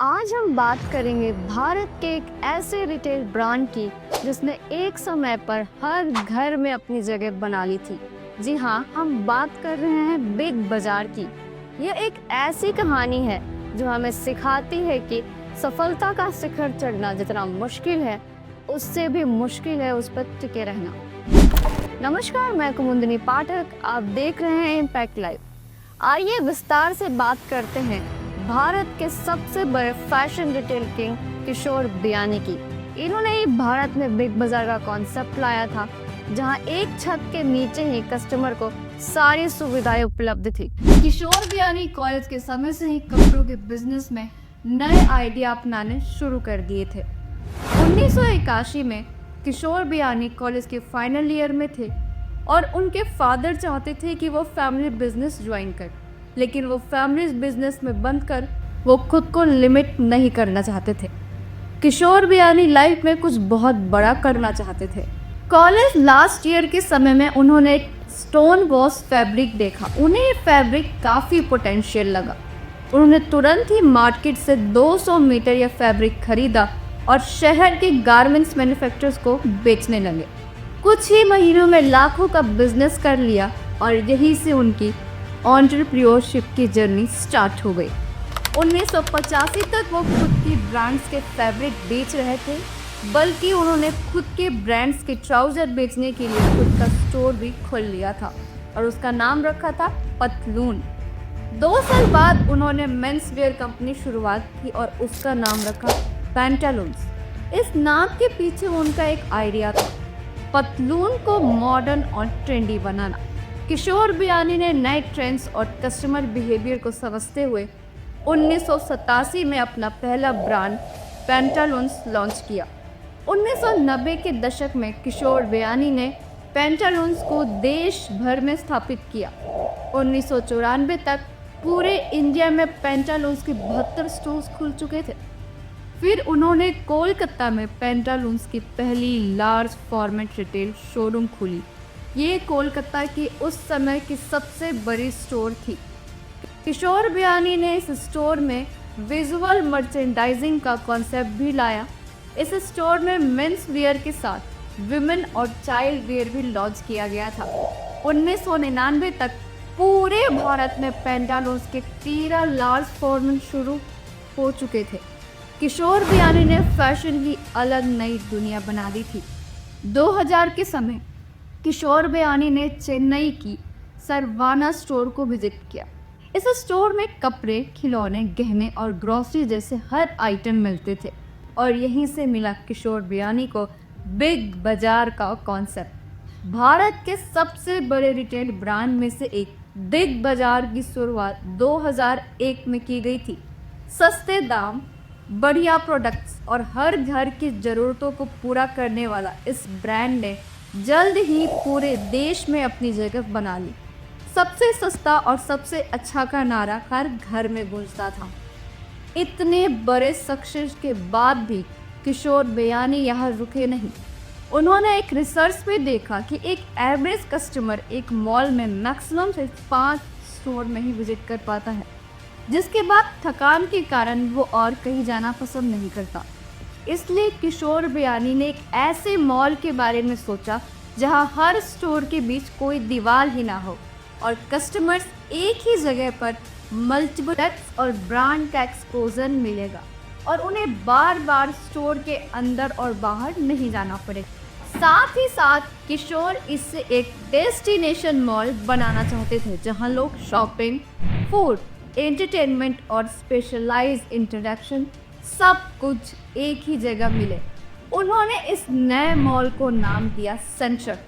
आज हम बात करेंगे भारत के एक ऐसे रिटेल ब्रांड की जिसने एक समय पर हर घर में अपनी जगह बना ली थी। जी हाँ, हम बात कर रहे हैं बिग बाजार की। यह एक ऐसी कहानी है जो हमें सिखाती है कि सफलता का शिखर चढ़ना जितना मुश्किल है, उससे भी मुश्किल है उस पर टिके रहना। नमस्कार, मैं कुमुदिनी पाठक, आप देख रहे हैं इम्पैक्ट लाइव। आइए विस्तार से बात करते हैं भारत के सबसे बड़े fashion retail king Kishore Biyani की। इन्होंने ही भारत में बिग बाजार का कॉन्सेप्ट लाया था, जहां एक छत के नीचे ही कस्टमर को सारी सुविधाएं उपलब्ध थी। किशोर बियानी कॉलेज के समय से ही कपड़ों के बिजनेस में नए आइडिया अपनाने शुरू कर दिए थे। 1981 में किशोर बियानी कॉलेज के फाइनल ईयर में थे और उनके फादर चाहते थे कि वो फैमिली बिजनेस ज्वाइन कर, लेकिन वो फैमिली बिजनेस में बंद कर वो खुद को लिमिट नहीं करना चाहते थे। किशोर बियानी लाइफ में कुछ बहुत बड़ा करना चाहते थे। कॉलेज लास्ट ईयर के समय में उन्होंने एक स्टोन वॉश फैब्रिक देखा। उन्हें ये फैब्रिक काफ़ी पोटेंशियल लगा। उन्होंने तुरंत ही मार्केट से 200 मीटर यह फैब्रिक खरीदा और शहर के गारमेंट्स मैन्युफैक्चरर्स को बेचने लगे। कुछ ही महीनों में लाखों का बिजनेस कर लिया और यहीं से उनकी एंटरप्रेन्योरशिप की जर्नी स्टार्ट हो गई। 1985 तक वो खुद की ब्रांड्स के फैब्रिक बेच रहे थे, बल्कि उन्होंने खुद के ब्रांड्स के ट्राउज़र बेचने के लिए खुद का स्टोर भी खोल लिया था और उसका नाम रखा था पतलून। 2 साल बाद उन्होंने मेंस वेयर कंपनी शुरुआत की और उसका नाम रखा पैंटालून्स। इस नाम के पीछे उनका एक आइडिया था, पतलून को मॉडर्न और ट्रेंडी बनाना। किशोर बियानी ने नए ट्रेंड्स और कस्टमर बिहेवियर को समझते हुए 1987 में अपना पहला ब्रांड पैंटालून्स लॉन्च किया। 1990 के दशक में किशोर बियानी ने पैंटालून्स को देश भर में स्थापित किया। 1994 तक पूरे इंडिया में पैंटालून्स के 72 स्टोर्स खुल चुके थे। फिर उन्होंने कोलकाता में पैंटालून्स की पहली लार्ज फॉर्मेट रिटेल शोरूम खोली। ये कोलकाता की उस समय की सबसे बड़ी स्टोर थी। किशोर बियानी ने इस स्टोर में विजुअल मर्चेंडाइजिंग का कॉन्सेप्ट भी लाया। इस स्टोर में मेंस वेयर के साथ विमेन और चाइल्ड वेयर भी लॉन्च किया गया था। 1999 तक पूरे भारत में पैंटालून्स के 13 लार्ज फॉर्मेट शुरू हो चुके थे। किशोर बियानी ने फैशन की अलग नई दुनिया बना दी थी। 2000 के समय किशोर बियानी ने चेन्नई की सरवाना स्टोर को विजिट किया। इस स्टोर में कपड़े, खिलौने, गहने और ग्रोसरी जैसे हर आइटम मिलते थे और यहीं से मिला किशोर बियानी को बिग बाजार का कॉन्सेप्ट। भारत के सबसे बड़े रिटेल ब्रांड में से एक बिग बाजार की शुरुआत 2001 में की गई थी। सस्ते दाम, बढ़िया प्रोडक्ट्स और हर घर की ज़रूरतों को पूरा करने वाला इस ब्रांड ने जल्द ही पूरे देश में अपनी जगह बना ली। सबसे सस्ता और सबसे अच्छा का नारा हर घर में गूंजता था। इतने बड़े सक्सेस के बाद भी किशोर बियानी यहाँ रुके नहीं। उन्होंने एक रिसर्च में देखा कि एक एवरेज कस्टमर एक मॉल में मैक्सिमम से 5 स्टोर में ही विजिट कर पाता है, जिसके बाद थकान के कारण वो और कहीं जाना पसंद नहीं करता। इसलिए किशोर बियानी ने एक ऐसे मॉल के बारे में सोचा जहां हर स्टोर के बीच कोई दीवार ही ना हो और कस्टमर्स एक ही जगह पर मल्टीपल प्रोडक्ट्स और ब्रांड का एक्सपोजर मिलेगा और उन्हें बार बार स्टोर के अंदर और बाहर नहीं जाना पड़ेगा। साथ ही साथ किशोर इससे एक डेस्टिनेशन मॉल बनाना चाहते थे जहां लोग शॉपिंग, फूड, एंटरटेनमेंट और स्पेशलाइज्ड इंटरेक्शन सब कुछ एक ही जगह मिले। उन्होंने इस नए मॉल को नाम दिया सेंचर।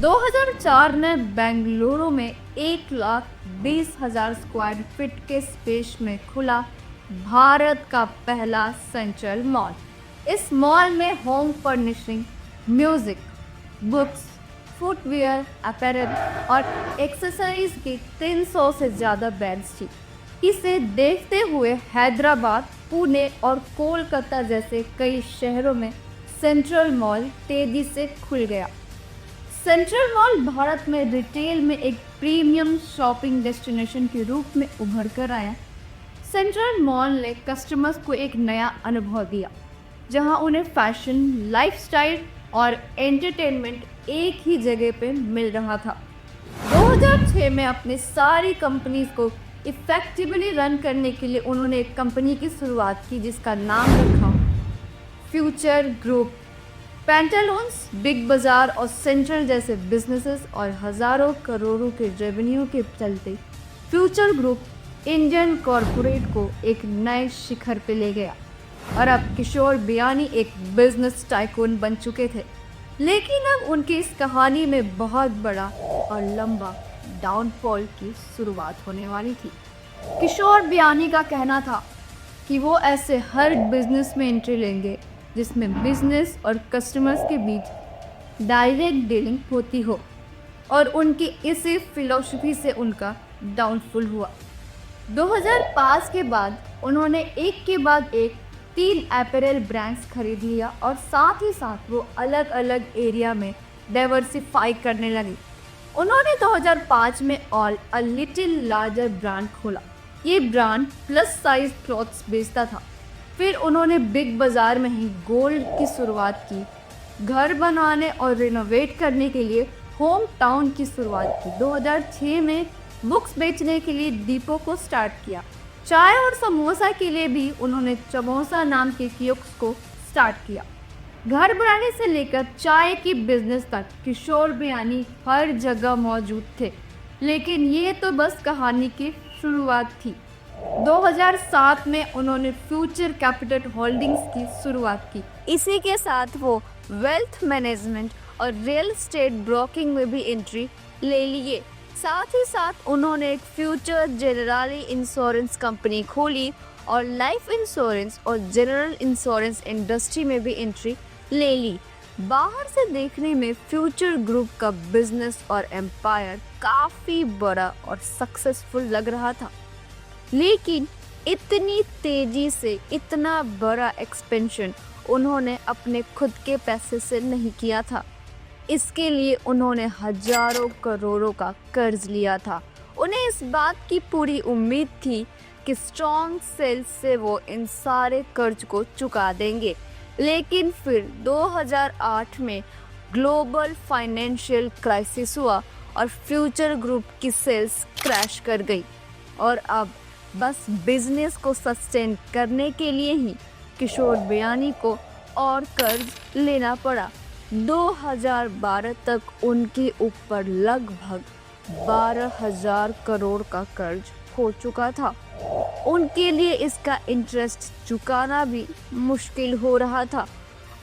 2004 में बेंगलुरु में 1,20,000 स्क्वायर फीट के स्पेस में खुला भारत का पहला सेंट्रल मॉल। इस मॉल में home furnishing, music, books, footwear, apparel और एक्सेसरीज की 300 से ज़्यादा ब्रांड्स थी। इसे देखते हुए हैदराबाद, पुणे और कोलकाता जैसे कई शहरों में सेंट्रल मॉल तेजी से खुल गया। सेंट्रल मॉल भारत में रिटेल में एक प्रीमियम शॉपिंग डेस्टिनेशन के रूप में उभर कर आया। सेंट्रल मॉल ने कस्टमर्स को एक नया अनुभव दिया, जहां उन्हें फैशन, लाइफस्टाइल और एंटरटेनमेंट एक ही जगह पे मिल रहा था। 2006 में अपनी सारी कंपनीज को इफेक्टिवली रन करने के लिए उन्होंने एक कंपनी की शुरुआत की जिसका नाम रखा फ्यूचर ग्रुप। पैंटालून्स, बिग बाजार और सेंट्रल जैसे बिजनेसेस और हजारों करोड़ों के रेवेन्यू के चलते फ्यूचर ग्रुप इंडियन कॉरपोरेट को एक नए शिखर पे ले गया और अब किशोर बियानी एक बिजनेस टाइकून बन चुके थे। लेकिन अब उनकी इस कहानी में बहुत बड़ा और लंबा डाउनफॉल की शुरुआत होने वाली थी। किशोर बियानी का कहना था कि वो ऐसे हर बिजनेस में एंट्री लेंगे जिसमें बिजनेस और कस्टमर्स के बीच डायरेक्ट डीलिंग होती हो, और उनकी इसी फिलॉसफी से उनका डाउनफॉल हुआ। 2005 के बाद उन्होंने एक के बाद एक 3 अपैरल ब्रांड्स खरीद लिया और साथ ही साथ वो अलग अलग एरिया में डाइवर्सिफाई करने लगी। उन्होंने 2005 में all a little larger brand खोला। ये ब्रांड प्लस साइज क्लॉथ्स बेचता था। फिर उन्होंने बिग बाज़ार में ही गोल्ड की शुरुआत की। घर बनाने और रिनोवेट करने के लिए होम टाउन की शुरुआत की। 2006 में बुक्स बेचने के लिए दीपो को स्टार्ट किया। चाय और समोसा के लिए भी उन्होंने चमोसा नाम के कियोस्क को स्टार्ट किया। घर बनाने से लेकर चाय की बिजनेस तक किशोर बियानी हर जगह मौजूद थे। लेकिन ये तो बस कहानी की शुरुआत थी। 2007 में उन्होंने फ्यूचर कैपिटल होल्डिंग्स की शुरुआत की। इसी के साथ वो वेल्थ मैनेजमेंट और रियल एस्टेट ब्रोकिंग में भी एंट्री ले लिए। साथ ही साथ उन्होंने एक फ्यूचर जनरली इंश्योरेंस कंपनी खोली और लाइफ इंश्योरेंस और जनरल इंश्योरेंस इंडस्ट्री में भी एंट्री ले ली। बाहर से देखने में फ्यूचर ग्रुप का बिजनेस और एम्पायर काफ़ी बड़ा और सक्सेसफुल लग रहा था, लेकिन इतनी तेजी से इतना बड़ा एक्सपेंशन उन्होंने अपने खुद के पैसे से नहीं किया था। इसके लिए उन्होंने हजारों करोड़ों का कर्ज लिया था। उन्हें इस बात की पूरी उम्मीद थी कि स्ट्रॉन्ग सेल्स से वो इन सारे कर्ज को चुका देंगे, लेकिन फिर 2008 में ग्लोबल फाइनेंशियल क्राइसिस हुआ और फ्यूचर ग्रुप की सेल्स क्रैश कर गई और अब बस बिजनेस को सस्टेन करने के लिए ही किशोर बियानी को और कर्ज लेना पड़ा। 2012 तक उनके ऊपर लगभग 12,000 करोड़ का कर्ज हो चुका था। उनके लिए इसका इंटरेस्ट चुकाना भी मुश्किल हो रहा था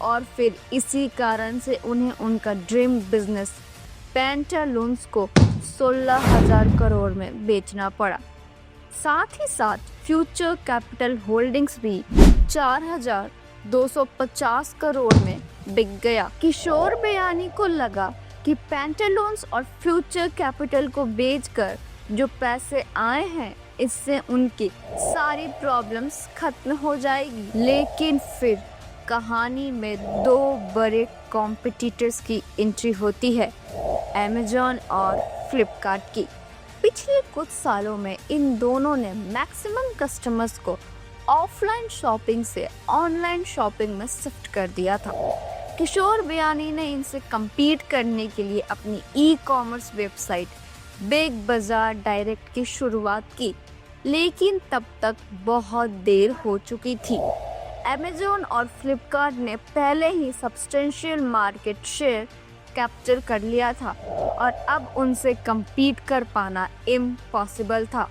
और फिर इसी कारण से उन्हें उनका ड्रीम बिजनेस पैंटालून्स को 16,000 करोड़ में बेचना पड़ा। साथ ही साथ फ्यूचर कैपिटल होल्डिंग्स भी 4,250 करोड़ में बिक गया। किशोर बियानी को लगा कि पैंटालून्स और फ्यूचर कैपिटल को बेचकर जो पैसे आए हैं इससे उनकी सारी प्रॉब्लम्स खत्म हो जाएगी। लेकिन फिर कहानी में 2 बड़े कॉम्पिटिटर्स की एंट्री होती है, अमेज़न और फ्लिपकार्ट की। पिछले कुछ सालों में इन दोनों ने मैक्सिमम कस्टमर्स को ऑफलाइन शॉपिंग से ऑनलाइन शॉपिंग में शिफ्ट कर दिया था। किशोर बियानी ने इनसे compete करने के लिए अपनी ई-कॉमर्स वेबसाइट बिग बाजार डायरेक्ट की शुरुआत की, लेकिन तब तक बहुत देर हो चुकी थी। अमेज़न और फ्लिपकार्ट ने पहले ही सब्सटेंशियल मार्केट शेयर कैप्चर कर लिया था और अब उनसे compete कर पाना इम्पॉसिबल था।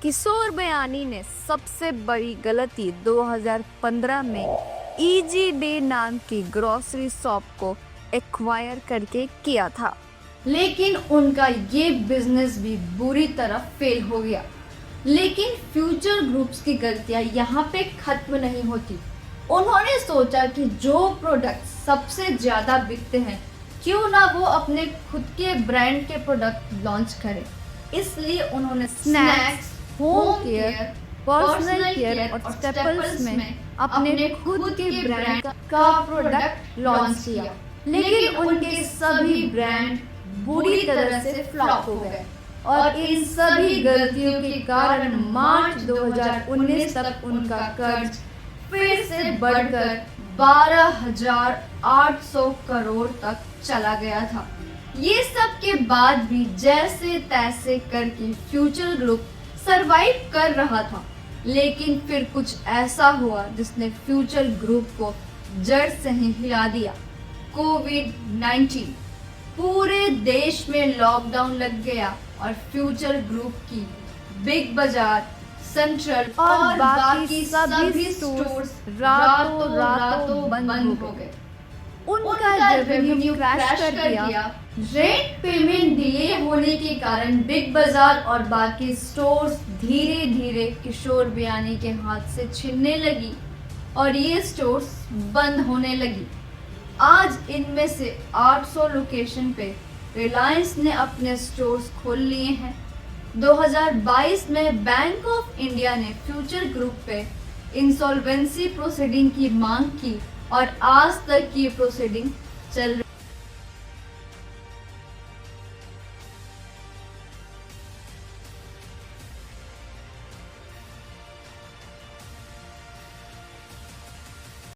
किशोर बियानी ने सबसे बड़ी गलती 2015 में EG-Day नाम की ग्रोसरी शॉप को एक्वायर करके किया था, लेकिन उनका ये बिजनेस भी बुरी तरह फेल हो गया। लेकिन फ्यूचर ग्रुप्स की गलतियां यहाँ पे खत्म नहीं होती। उन्होंने सोचा कि जो प्रोडक्ट सबसे ज़्यादा बिकते हैं क्यों ना वो अपने खुद के ब्रांड के प्रोडक्ट लॉन्च करें। इसलिए उन्होंने snacks, home care, personal care और स्टेपल्स में अपने खुद के ब्रांड का प्रोडक्ट लॉन्च किया, लेकिन उनके सभी ब्रांड बुरी तरह से फ्लॉप हो गए। और इन सभी गलतियों के कारण मार्च 2019 तक उनका कर्ज फिर से बढ़कर 12,800 करोड़ तक चला गया था। ये सब के बाद भी जैसे तैसे करके फ्यूचर ग्रुप सरवाइव कर रहा था, लेकिन फिर कुछ ऐसा हुआ जिसने फ्यूचर ग्रुप को जड़ से ही हिला दिया। कोविड-19। पूरे देश में लॉकडाउन लग गया और फ्यूचर ग्रुप की बिग बाजार, सेंट्रल और बाकी सभी स्टोर्स रातों बंद हो गए। उनका रेवेन्यू क्रैश कर दिया। रेंट पेमेंट डिले होने के कारण बिग बाजार और बाकी स्टोर्स धीरे धीरे किशोर बियानी के हाथ से छिनने लगी और ये स्टोर्स बंद होने लगी। आज इनमें से 800 लोकेशन पे रिलायंस ने अपने स्टोर्स खोल लिए हैं। 2022 में बैंक ऑफ इंडिया ने फ्यूचर ग्रुप पे इंसॉल्वेंसी प्रोसीडिंग की मांग की और आज तक ये प्रोसीडिंग चल रही